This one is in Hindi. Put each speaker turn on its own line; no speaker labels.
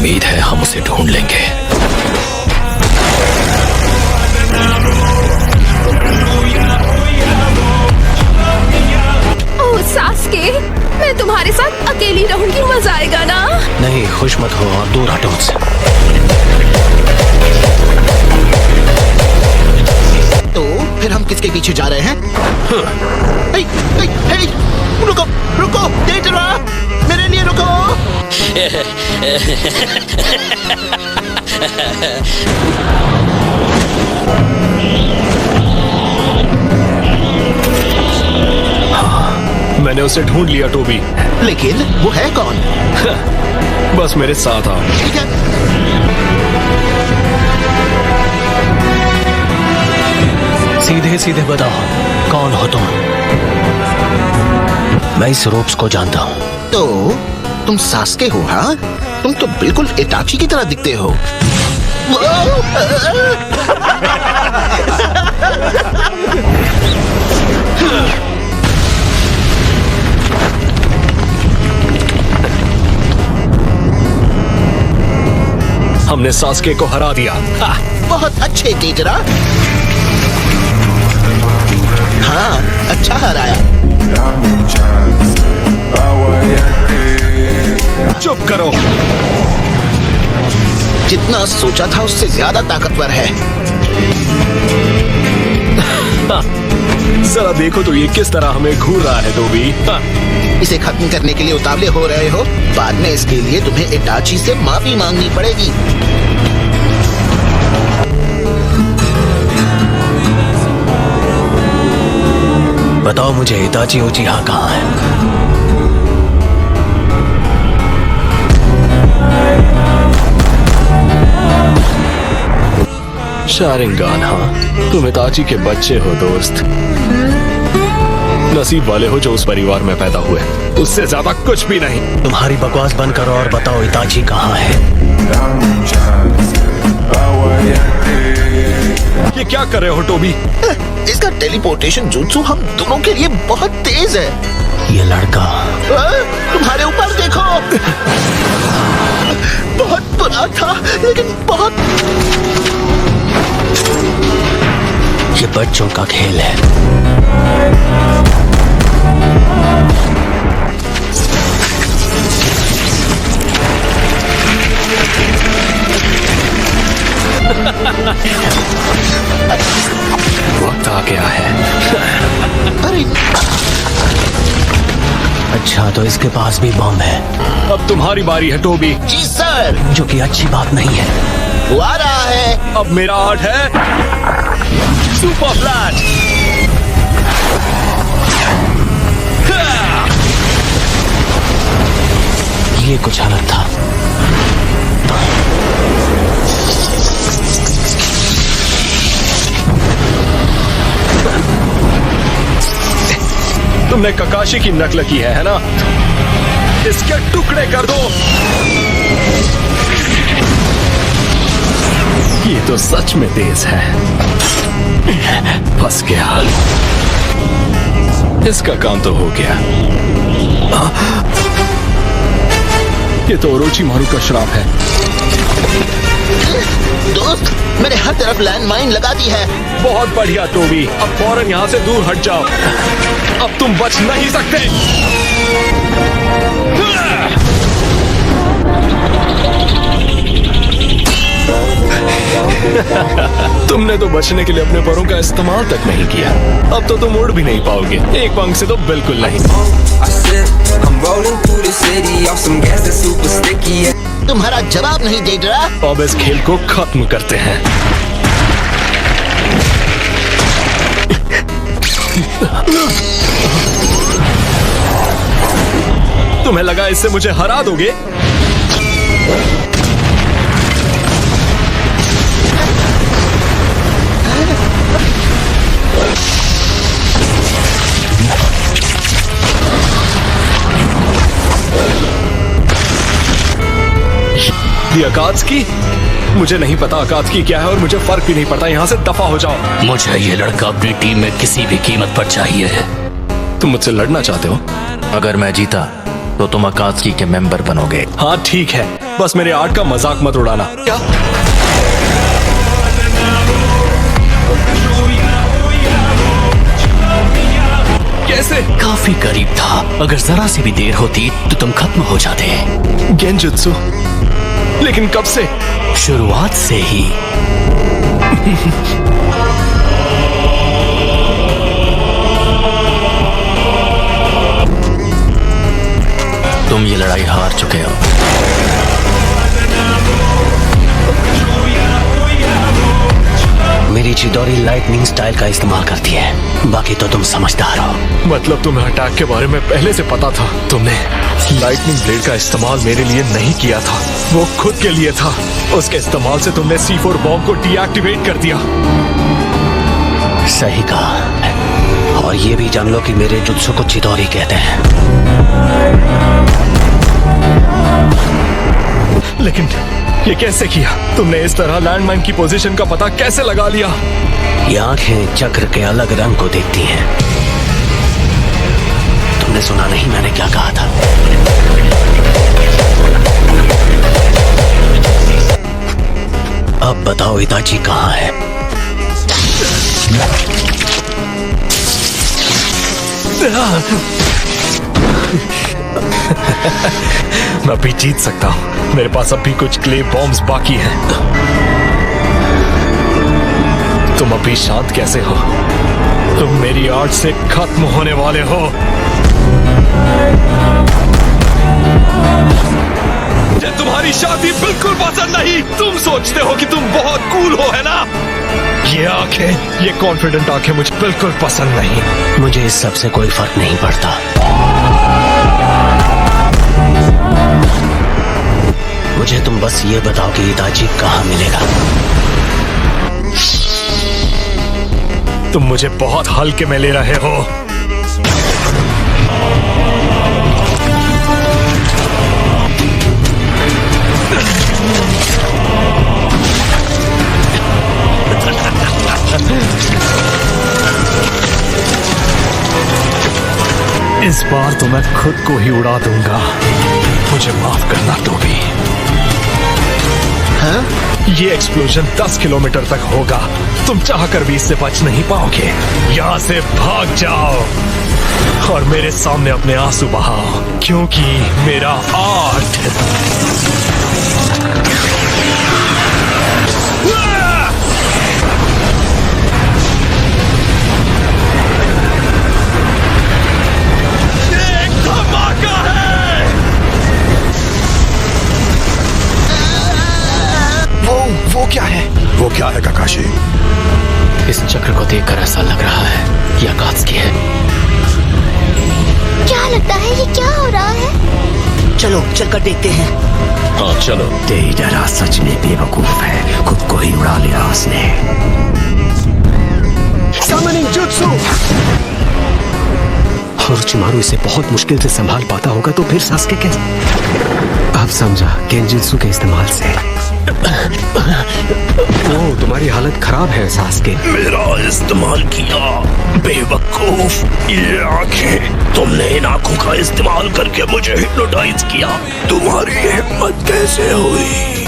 उम्मीद है हम उसे ढूंढ लेंगे।
ओह सास्के, मैं तुम्हारे साथ अकेली रहूंगी, मजा आएगा ना?
नहीं, खुश मत हो और दूर हटो मुझसे।
तो फिर हम किसके पीछे जा रहे हैं? हे, हे, हे, रुको रुको, डेटरा, मेरे लिए रुको।
हाँ, मैंने उसे ढूंढ लिया टोबी।
लेकिन वो है कौन?
बस मेरे साथ आओ।
ठीक है।
सीधे सीधे बताओ, कौन हो तुम? मैं इस रोप्स को जानता हूँ।
तो तुम सास्के हो? हाँ, तुम तो बिल्कुल इटाची की तरह दिखते हो।
हमने सास्के को हरा दिया।
बहुत अच्छे डेटरा। हाँ, अच्छा हराया।
चुप करो।
जितना सोचा था उससे ज्यादा ताकतवर है।
जरा देखो तो ये किस तरह हमें घूर रहा है टोबी।
इसे खत्म करने के लिए उतावले हो रहे हो? बाद में इसके लिए तुम्हें इटाची से माफी मांगनी पड़ेगी।
बताओ मुझे, इताची उचिहा कहाँ है? शारिंगान, हाँ, तुम इताची के बच्चे हो दोस्त। नसीब वाले हो जो उस परिवार में पैदा हुए, उससे ज्यादा कुछ भी नहीं। तुम्हारी बकवास बंद करो और बताओ इताची कहाँ है? ये क्या कर रहे हो टोबी?
इसका टेलीपोर्टेशन जुत्सु हम दोनों के लिए बहुत तेज है।
ये लड़का
तुम्हारे ऊपर देखो। बहुत बुरा था, लेकिन बहुत।
ये बच्चों का खेल है। वक्त आ गया है।
अरे
अच्छा, तो इसके पास भी बम है। अब तुम्हारी बारी है टोबी।
जी सर।
जो कि अच्छी बात नहीं है।
वो आ रहा है।
अब मेरा आर्ट है सुपर फ्लैश। ये कुछ अलग था। तुमने ककाशी की नकल की है ना? इसके टुकड़े कर दो। ये तो सच में तेज है। फंस गया। इसका काम तो हो गया। ये तो ओरोचिमारू का श्राप है।
दोस्त, मैंने हर तरफ लैंडमाइन लगा दी है।
बहुत बढ़िया टोबी, अब फौरन यहाँ से दूर हट जाओ। अब तुम बच नहीं सकते। तुमने तो बचने के लिए अपने पैरों का इस्तेमाल तक नहीं किया। अब तो तुम उड़ भी नहीं पाओगे। एक पंख से तो बिल्कुल नहीं।
तुम्हारा जवाब नहीं दे रहा।
अब इस खेल को खत्म करते हैं। तुम्हें लगा इससे मुझे हरा दोगे? अकात्सुकी, मुझे नहीं पता अकात्सुकी क्या है और मुझे फर्क भी नहीं पड़ता। यहाँ से दफा हो जाओ।
मुझे ये लड़का अपनी टीम में किसी भी कीमत पर चाहिए।
तुम मुझसे लड़ना चाहते हो?
अगर मैं जीता तो तुम अकात्सुकी के मेंबर बनोगे।
हाँ ठीक है, बस मेरे आर्ट का मजाक मत उड़ाना। क्या? कैसे?
काफी करीब था। अगर जरा सी भी देर होती तो तुम खत्म हो जाते।
गेंजुत्सु? लेकिन कब से?
शुरुआत से ही। तुम ये लड़ाई हार चुके हो। मेरी चिदोरी लाइटनिंग स्टाइल का इस्तेमाल करती है, बाकी तो तुम समझदार हो।
मतलब तुम्हें अटैक के बारे में पहले से पता था? तुमने लाइटनिंग ब्लेड का इस्तेमाल मेरे लिए नहीं किया था, वो खुद के लिए था। उसके इस्तेमाल से तुमने C4 बॉम्ब को डीएक्टिवेट कर दिया।
सही कहा। और ये भी जान लो कि मेरे जुत्सु को चिदोरी कहते हैं।
लेकिन ये कैसे किया? तुमने इस तरह लैंडमाइन की पोजीशन का पता कैसे लगा लिया?
ये आंखें चक्र के अलग रंग को देखती हैं। तुमने सुना नहीं मैंने क्या कहा था? अब बताओ इताची कहाँ है?
मैं भी जीत सकता हूँ। मेरे पास अभी कुछ क्ले बॉम्ब्स बाकी हैं। तुम अभी शांत कैसे हो? तुम मेरी आर्ट से खत्म होने वाले हो। मुझे तुम्हारी शादी बिल्कुल पसंद नहीं। तुम सोचते हो कि तुम बहुत कूल हो, है ना? ये आंखें, ये कॉन्फिडेंट आंखें मुझे बिल्कुल पसंद नहीं।
मुझे इस सब से कोई फर्क नहीं पड़ता। मुझे तुम बस ये बताओ कि इताची कहाँ मिलेगा।
तुम मुझे बहुत हल्के में ले रहे हो। इस बार तो मैं खुद को ही उड़ा दूंगा। मुझे माफ करना तो भी।
हाँ?
ये एक्सप्लोजन 10 किलोमीटर तक होगा। तुम चाहकर भी इससे बच नहीं पाओगे। यहाँ से भाग जाओ और मेरे सामने अपने आंसू बहाओ, क्योंकि मेरा आर्ट एक धमाका है।
वो क्या है?
वो क्या है काकाशी?
इस चक्र को देखकर ऐसा लग रहा है यह कात्सुकी है।
क्या लगता है ये क्या हो रहा है?
चलो चलकर देखते हैं।
हाँ चलो।
डेइडरा सच में बेवकूफ है, खुद को ही उड़ा लिया उसने।
Summoning jutsu!
ओरोचिमारू इसे बहुत मुश्किल से संभाल पाता होगा, तो फिर सास्के कैसे? अब समझा, गेंजुत्सु के इस्तेमाल से। ओह, तुम्हारी हालत खराब है सास्के।
मेरा इस्तेमाल किया बेवकूफ। ये आंखें, तुमने इन आंखों का इस्तेमाल करके मुझे हिप्नोटाइज किया। तुम्हारी हिम्मत कैसे हुई?